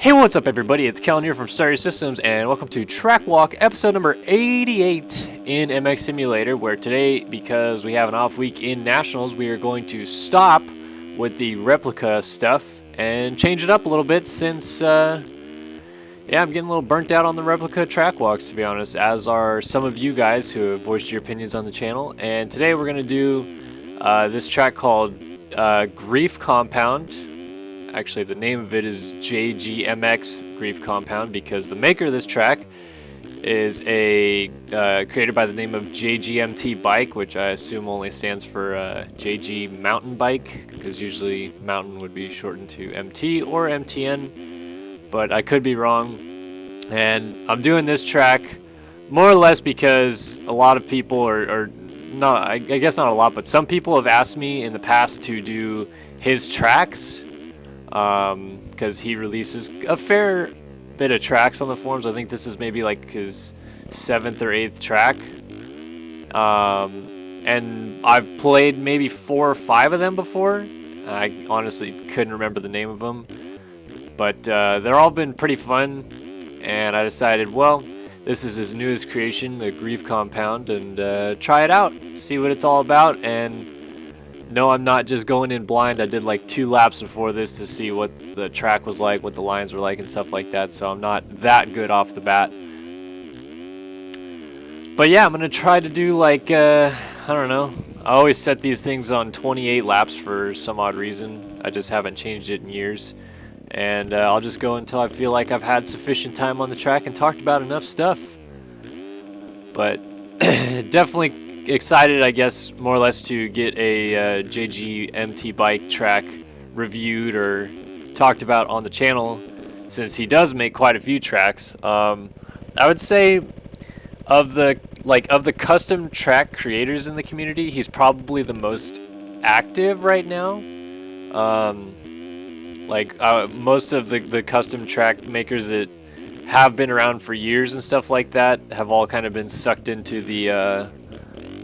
Hey, what's up everybody? It's Kellen here from Starry Systems and welcome to Track Walk episode number 88 in MX Simulator, where today, because we have an off week in Nationals, we are going to stop with the replica stuff and change it up a little bit since, yeah, I'm getting a little burnt out on the replica track walks, to be honest, as are some of you guys who have voiced your opinions on the channel. And today we're going to do this track called Greef Compound. Actually, the name of it is JGMX Greef Compound because the maker of this track is a creator by the name of JGMT Bike, which I assume only stands for JG Mountain Bike, because usually mountain would be shortened to MT or MTN, but I could be wrong. And I'm doing this track more or less because a lot of people are not, I guess not a lot, but some people have asked me in the past to do his tracks. Because he releases a fair bit of tracks on the forums. I think this is maybe like his 7th or 8th track. And I've played maybe 4 or 5 of them before. I honestly couldn't remember the name of them. But they're all been pretty fun. And I decided, well, this is his newest creation, the Greef Compound, and try it out. See what it's all about. And no, I'm not just going in blind. I did like 2 laps before this to see what the track was like, what the lines were like and stuff like that, so I'm not that good off the bat. But yeah, I'm going to try to do like, I don't know. I always set these things on 28 laps for some odd reason. I just haven't changed it in years. And I'll just go until I feel like I've had sufficient time on the track and talked about enough stuff. But definitely excited, I guess, more or less to get a JGMT Bike track reviewed or talked about on the channel, since he does make quite a few tracks. I would say of the custom track creators in the community, he's probably the most active right now. Most of the custom track makers that have been around for years and stuff like that have all kind of been sucked into the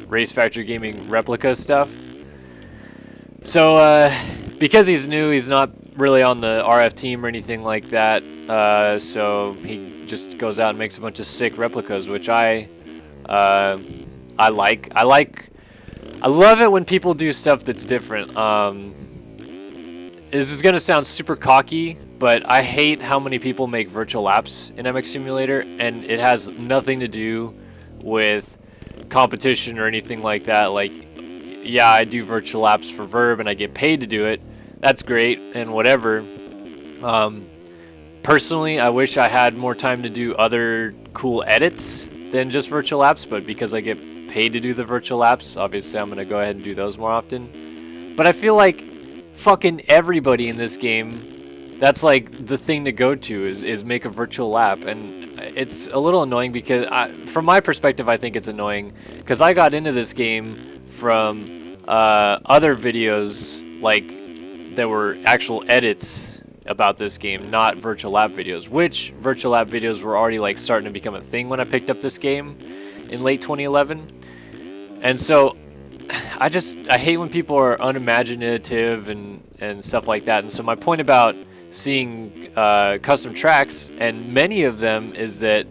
Race Factory Gaming replica stuff. So because he's new, he's not really on the RF team or anything like that, so he just goes out and makes a bunch of sick replicas, which I like. I love it when people do stuff that's different. This is gonna sound super cocky, but I hate how many people make virtual laps in MX Simulator, and it has nothing to do with competition or anything like that. Like, yeah, I do virtual laps for Verb and I get paid to do it. That's great and whatever. Personally, I wish I had more time to do other cool edits than just virtual laps, but because I get paid to do the virtual laps, obviously I'm gonna go ahead and do those more often. But I feel like fucking everybody in this game, that's like the thing to go to is make a virtual lap. And it's a little annoying because from my perspective, I think it's annoying because I got into this game from other videos, like there were actual edits about this game, not virtual lap videos, which virtual lap videos were already like starting to become a thing when I picked up this game in late 2011. And so I hate when people are unimaginative and stuff like that. And so my point about seeing custom tracks, and many of them, is that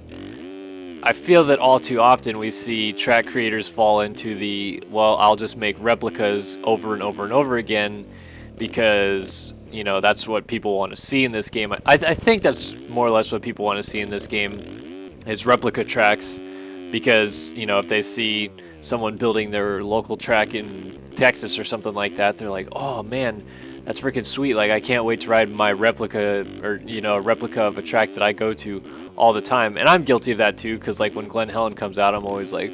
I feel that all too often we see track creators fall into the, well, I'll just make replicas over and over and over again because, you know, that's what people want to see in this game. I think that's more or less what people want to see in this game is replica tracks, because, you know, if they see someone building their local track in Texas or something like that, they're like, oh man, that's freaking sweet. Like, I can't wait to ride my replica, or, you know, a replica of a track that I go to all the time. And I'm guilty of that too, because like when Glen Helen comes out, I'm always like,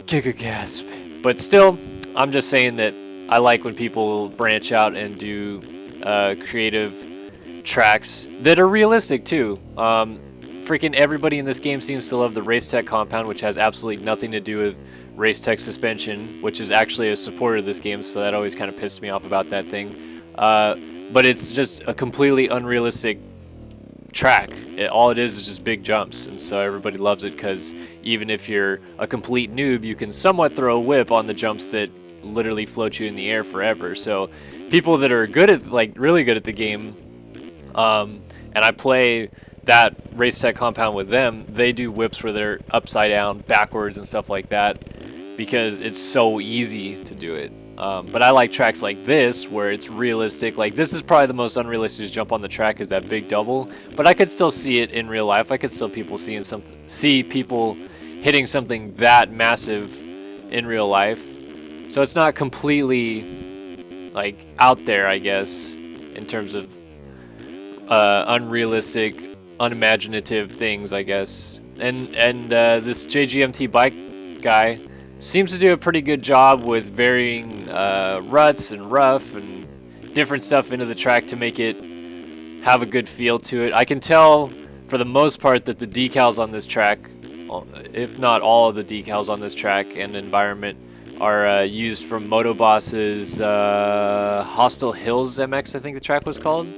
giga gasp. But still, I'm just saying that I like when people branch out and do creative tracks that are realistic too. Freaking everybody in this game seems to love the Race Tech compound, which has absolutely nothing to do with Race Tech suspension, which is actually a supporter of this game, so that always kind of pissed me off about that thing. But it's just a completely unrealistic track. All it is just big jumps, and so everybody loves it because even if you're a complete noob, you can somewhat throw a whip on the jumps that literally float you in the air forever. So people that are good at, like, really good at the game, and I play that race tech compound with them, they do whips where they're upside down, backwards, and stuff like that because it's so easy to do it. But I like tracks like this where it's realistic. Like this is probably the most unrealistic jump on the track is that big double, but I could still see it in real life. I could still see people hitting something that massive in real life. So it's not completely like out there, I guess, in terms of unrealistic, unimaginative things, I guess. And this JGMT bike guy seems to do a pretty good job with varying ruts and rough and different stuff into the track to make it have a good feel to it. I can tell for the most part that the decals on this track, if not all of the decals on this track and environment, are used from Motoboss's Hostile Hills MX, I think the track was called.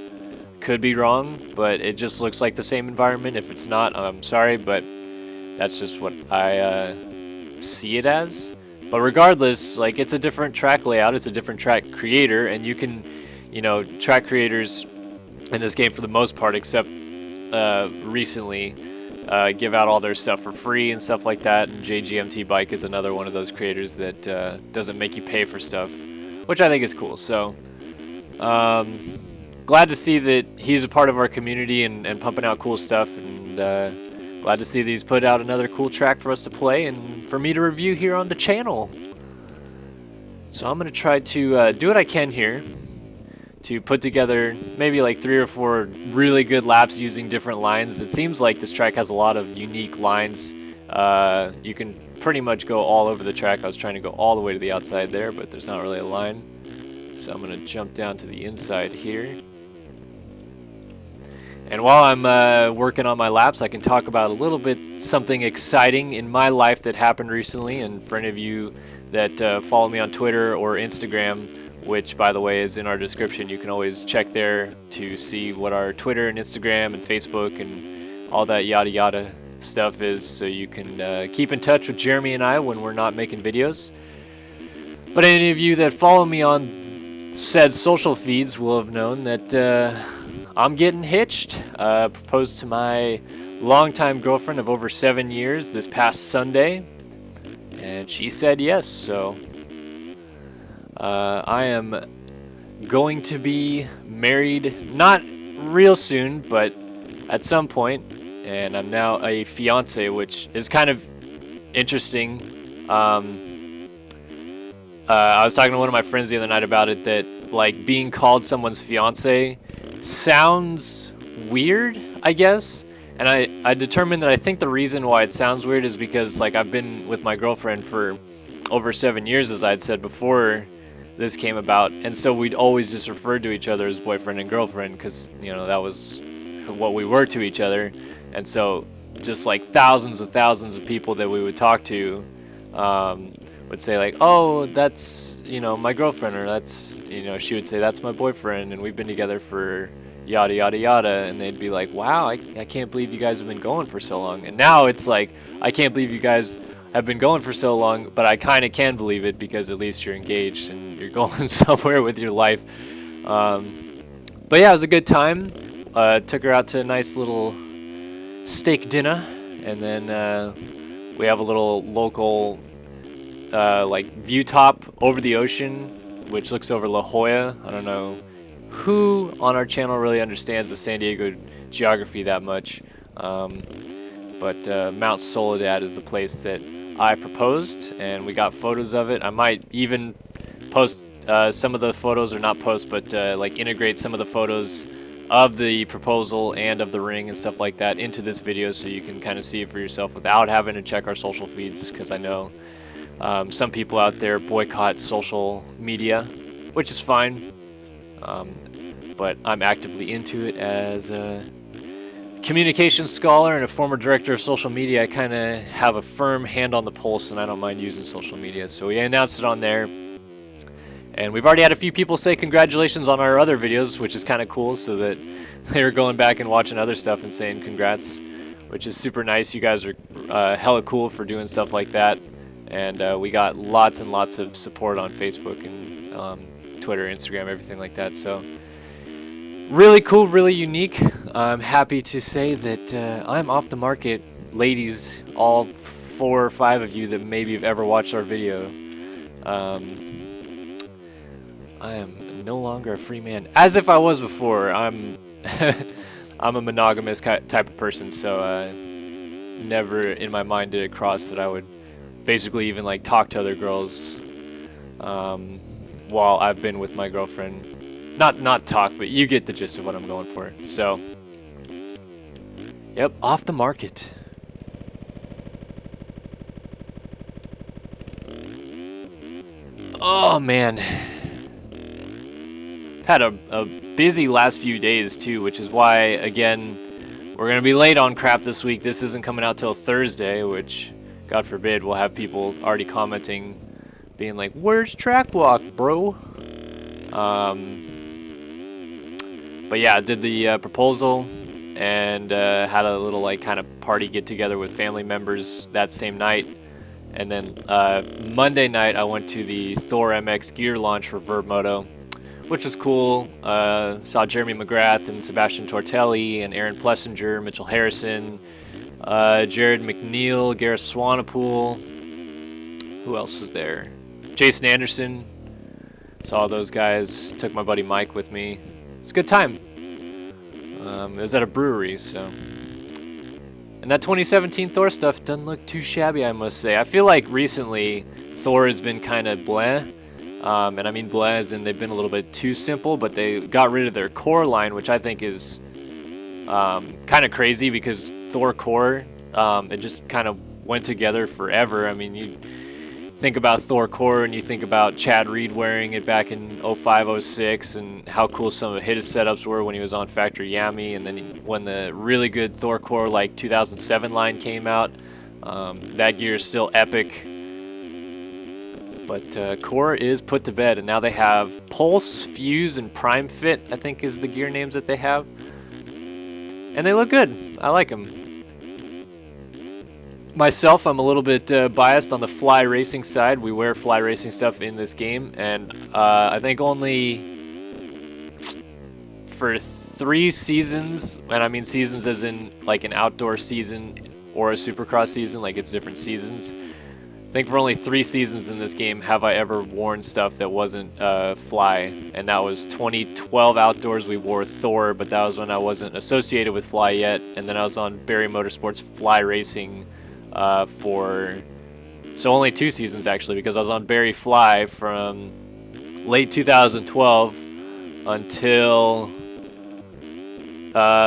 Could be wrong, but it just looks like the same environment. If it's not, I'm sorry, but that's just what I see it as. But regardless, like, it's a different track layout, it's a different track creator, and you can, you know, track creators in this game for the most part, except recently, give out all their stuff for free and stuff like that. And JGMT Bike is another one of those creators that doesn't make you pay for stuff, which I think is cool. So glad to see that he's a part of our community and pumping out cool stuff, and glad to see that he's put out another cool track for us to play and for me to review here on the channel. So I'm going to try to do what I can here to put together maybe like 3 or 4 really good laps using different lines. It seems like this track has a lot of unique lines. You can pretty much go all over the track. I was trying to go all the way to the outside there, but there's not really a line. So I'm going to jump down to the inside here. And while I'm working on my laps, I can talk about a little bit something exciting in my life that happened recently. And for any of you that follow me on Twitter or Instagram, which, by the way, is in our description, you can always check there to see what our Twitter and Instagram and Facebook and all that yada yada stuff is, so you can keep in touch with Jeremy and I when we're not making videos. But any of you that follow me on said social feeds will have known that I'm getting hitched. Proposed to my longtime girlfriend of over 7 years this past Sunday, and she said yes. So I am going to be married, not real soon, but at some point, and I'm now a fiance, which is kind of interesting. I was talking to one of my friends the other night about it, that like being called someone's fiance sounds weird, I guess. And I determined that I think the reason why it sounds weird is because like I've been with my girlfriend for over 7 years, as I'd said before this came about, and so we'd always just referred to each other as boyfriend and girlfriend because, you know, that was what we were to each other. And so just like thousands of people that we would talk to would say like, oh, that's, you know, my girlfriend, or that's, you know, she would say that's my boyfriend and we've been together for yada yada yada, and they'd be like, wow, I can't believe you guys have been going for so long. And now it's like, I can't believe you guys have been going for so long, but I kind of can believe it because at least you're engaged and you're going somewhere with your life. But yeah, it was a good time. Took her out to a nice little steak dinner, and then we have a little local like view top over the ocean, which looks over La Jolla. I don't know who on our channel really understands the San Diego geography that much, but Mount Soledad is the place that I proposed, and we got photos of it. I might even post some of the photos, or not post, but like integrate some of the photos of the proposal and of the ring and stuff like that into this video, so you can kind of see it for yourself without having to check our social feeds, because I know some people out there boycott social media, which is fine, but I'm actively into it as a communications scholar and a former director of social media. I kind of have a firm hand on the pulse, and I don't mind using social media. So we announced it on there, and we've already had a few people say congratulations on our other videos, which is kind of cool, so that they're going back and watching other stuff and saying congrats, which is super nice. You guys are hella cool for doing stuff like that, and we got lots and lots of support on Facebook and Twitter, Instagram, everything like that. So really cool, really unique. I'm happy to say that I'm off the market, ladies, all 4 or 5 of you that maybe have ever watched our video. I am no longer a free man, as if I was before. I'm I'm a monogamous type of person, so never in my mind did it cross that I would basically even like talk to other girls while I've been with my girlfriend. Not talk, but you get the gist of what I'm going for. So, yep, off the market. Oh man, had a busy last few days too, which is why again we're gonna be late on crap this week. This isn't coming out till Thursday, which God forbid we'll have people already commenting, being like, "Where's track walk, bro?" But yeah, I did the proposal and had a little like kind of party get together with family members that same night. And then Monday night I went to the Thor MX gear launch for Verb Moto, which was cool. Saw Jeremy McGrath and Sebastian Tortelli and Aaron Plessinger, Mitchell Harrison, Jared McNeil, Gareth Swanepoel. Who else was there? Jason Anderson. Saw those guys. Took my buddy Mike with me. It's a good time. It was at a brewery, so. And that 2017 Thor stuff doesn't look too shabby, I must say. I feel like recently Thor has been kind of bleh. And I mean bleh as in they've been a little bit too simple, but they got rid of their core line, which I think is kind of crazy because Thor core, it just kind of went together forever. I mean, you think about Thor core and you think about Chad Reed wearing it back in 05, 06 and how cool some of his setups were when he was on Factory Yami, and then when the really good Thor core like 2007 line came out, that gear is still epic. But core is put to bed, and now they have Pulse, Fuse, and Prime Fit, I think is the gear names that they have. And they look good. I like them. Myself, I'm a little bit biased on the fly racing side. We wear fly racing stuff in this game, and I think only for 3 seasons, and I mean seasons as in like an outdoor season or a supercross season, like it's different seasons. I think for only 3 seasons in this game have I ever worn stuff that wasn't fly, and that was 2012 outdoors. We wore Thor, but that was when I wasn't associated with fly yet, and then I was on Barry Motorsports fly racing for only 2 seasons actually, because I was on Barry Fly from late 2012 until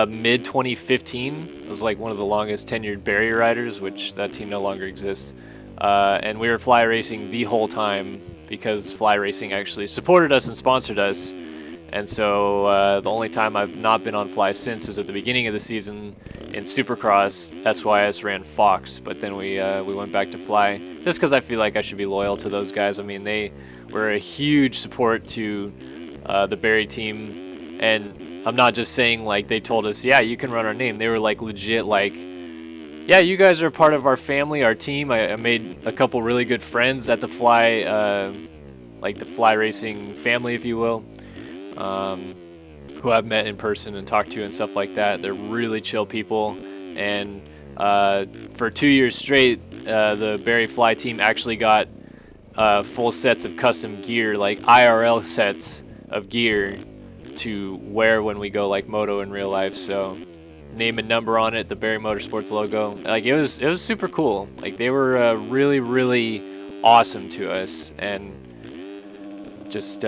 mid 2015. I was like one of the longest tenured Barry riders, which that team no longer exists. And we were fly racing the whole time because fly racing actually supported us and sponsored us. And so the only time I've not been on fly since is at the beginning of the season in Supercross. SYS ran Fox, but then we went back to fly just because I feel like I should be loyal to those guys. I mean, they were a huge support to the Barry team, and I'm not just saying like they told us, yeah, you can run our name. They were like legit like, yeah, you guys are part of our family, our team. I made a couple really good friends at the fly, like the fly racing family, if you will. Who I've met in person and talked to and stuff like that. They're really chill people, and for 2 years straight, the Barry Fly team actually got full sets of custom gear, like IRL sets of gear to wear when we go like moto in real life. So name and number on it, the Barry Motorsports logo. Like it was super cool. Like they were really, really awesome to us, and just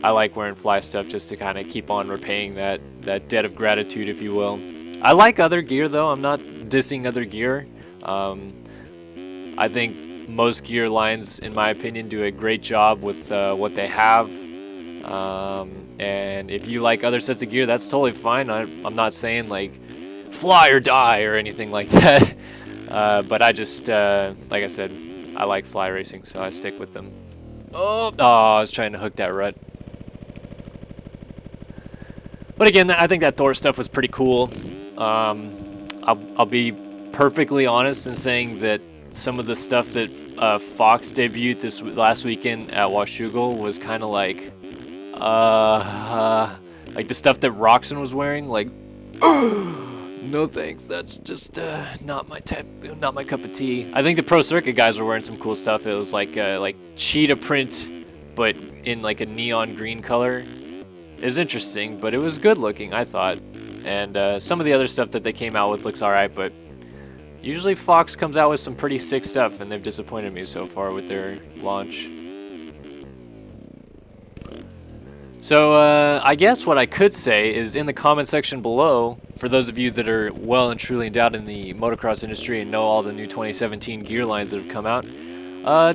I like wearing fly stuff just to kind of keep on repaying that debt of gratitude, if you will. I like other gear though. I'm not dissing other gear. I think most gear lines, in my opinion, do a great job with what they have. And if you like other sets of gear, that's totally fine. I'm not saying like fly or die or anything like that. But I just, like I said, I like fly racing, so I stick with them. Oh, I was trying to hook that rut. But again, I think that Thor stuff was pretty cool. I'll be perfectly honest in saying that some of the stuff that Fox debuted this last weekend at Washougal was kind of like, Like the stuff that Roxon was wearing, like, no thanks, that's just not my type, not my cup of tea. I think the Pro Circuit guys were wearing some cool stuff. It was like cheetah print, but in like a neon green color. It was interesting, but it was good looking, I thought. And some of the other stuff that they came out with looks alright, but usually Fox comes out with some pretty sick stuff, and they've disappointed me so far with their launch. So I guess what I could say is in the comment section below, for those of you that are well and truly endowed in the motocross industry and know all the new 2017 gear lines that have come out,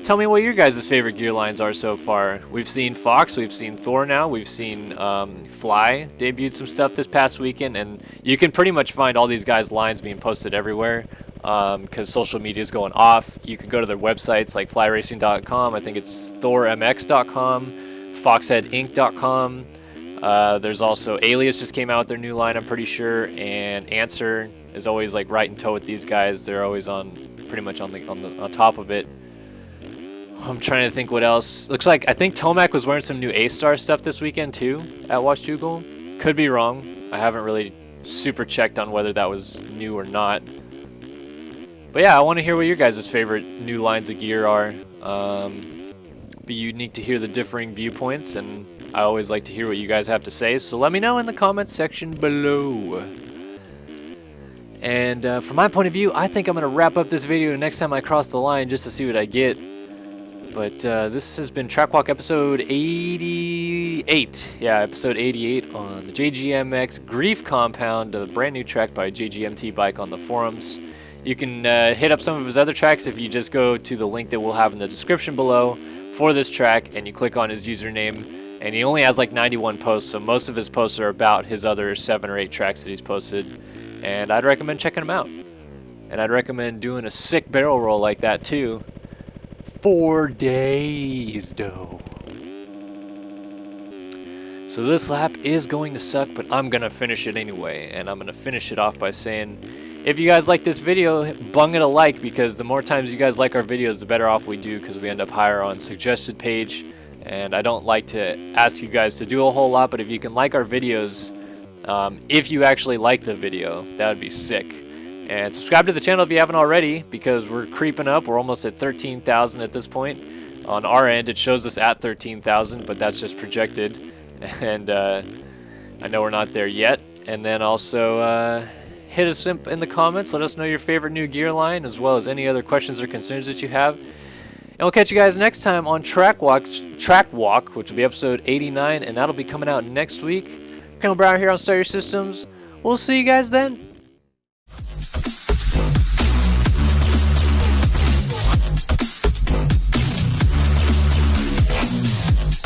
tell me what your guys' favorite gear lines are so far. We've seen Fox, we've seen Thor now, we've seen Fly debuted some stuff this past weekend, and you can pretty much find all these guys' lines being posted everywhere because social media is going off. You can go to their websites like flyracing.com, I think it's thormx.com, foxheadinc.com. There's also Alias just came out with their new line, I'm pretty sure, and Answer is always like right in tow with these guys. They're always on pretty much on top of it. I'm trying to think what else. Looks like I think Tomac was wearing some new A-Star stuff this weekend too at Washougal. Could be wrong. I haven't really super checked on whether that was new or not. But yeah, I want to hear what your guys' favorite new lines of gear are. Be unique to hear the differing viewpoints, and I always like to hear what you guys have to say, so let me know in the comments section below. And from my point of view, I think I'm going to wrap up this video next time I cross the line just to see what I get. But this has been Track Walk episode 88. Yeah, episode 88 on the JGMX Greef compound, a brand new track by JGMT Bike on the forums. You can hit up some of his other tracks if you just go to the link that we'll have in the description below for this track and you click on his username. And he only has like 91 posts, so most of his posts are about his other 7 or 8 tracks that he's posted. And I'd recommend checking them out. And I'd recommend doing a sick barrel roll like that too. 4 days though. So this lap is going to suck, but I'm going to finish it anyway. And I'm going to finish it off by saying, if you guys like this video, bung it a like, because the more times you guys like our videos, the better off we do, because we end up higher on suggested page. And I don't like to ask you guys to do a whole lot, but if you can like our videos, if you actually like the video, that would be sick. And subscribe to the channel if you haven't already, because we're creeping up. We're almost at 13,000 at this point. On our end, it shows us at 13,000, but that's just projected. And I know we're not there yet. And then also hit us in the comments. Let us know your favorite new gear line, as well as any other questions or concerns that you have. And we'll catch you guys next time on Track Walk, which will be episode 89, and that'll be coming out next week. Colonel Brown here on Start Your Systems. We'll see you guys then.